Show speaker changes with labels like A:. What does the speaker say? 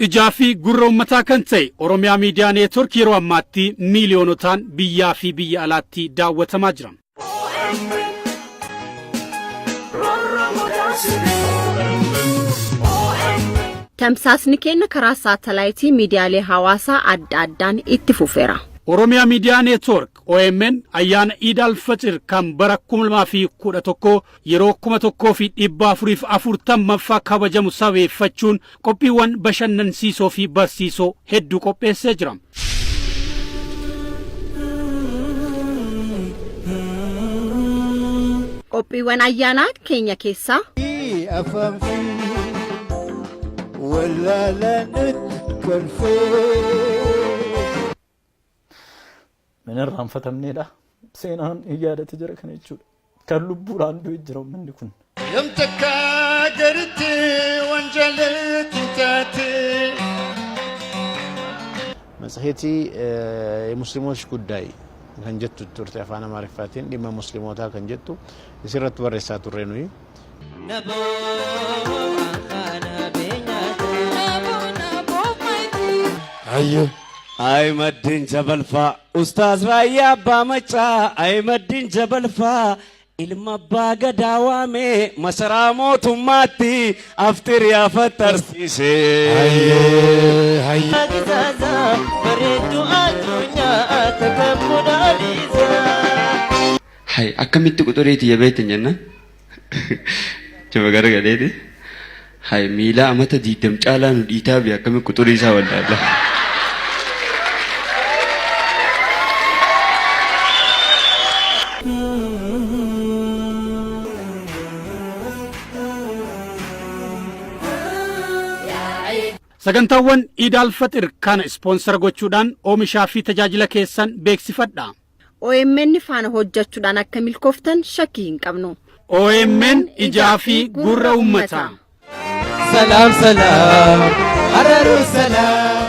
A: Ijaafi gurra ummataa kan ta'e Oromiyaa Miidiyaa Neetwork yeroo ammaatti miiliyoonotaan biyyaa fi biyya alaatti daawwatamaa jira.
B: Tamsaasni keenya karaa saatalaayitii miidiyaalee hawaasaa adda addaan itti fufeera.
A: Oromiyaa Miidiyaa Neetwork OMN ayyaana Eid al-Fitr kan bara 2011 yeroo 1440 kabajamu sabeeffachuun qophiiwwan bashannansiisoo fi barsiisoo hedduu qopheessee jira.
B: Qophiiwwan ayyaana keenya keessaa
C: من الرانفتم نيدا سينان إجادة تجرى كن يجود كارلو بوران دو يجرو من دكون
D: يوم تكاجرت وانجلت تاتي
E: مسحيتي المسلمون شكوداي كان جتو ترتي أفانا معرفاتين لما مسلموتا كان جتو يصيرت ورسات الرنوي نبو أخانا بيناتي نبو
D: أيوه أي مدين جبل فا أستاذ رايا بامچا أي مدين جبل فا ilma baga dawame masaramo tumati after ya fatarsiise hayye gizaza bareedu adunya atakamudaliza
F: hay akkamitti quxureeti yabeetin jenna jaba garagadeeti hay miila amata diidam caalaa nu dhiitaa bi akkami quxuriisa wallaala
A: Sagantaawwan Eid al-Fitr kana sponsor gochuudhaan oomishaa fi tajaajila keessan beeksifadha.
B: OMN faana hojjechuudhaan akka milkooftan shakkii hin qabnu.
A: OMN ijaa fi gurra ummataa.
D: Salaam salaam. Araru salaam.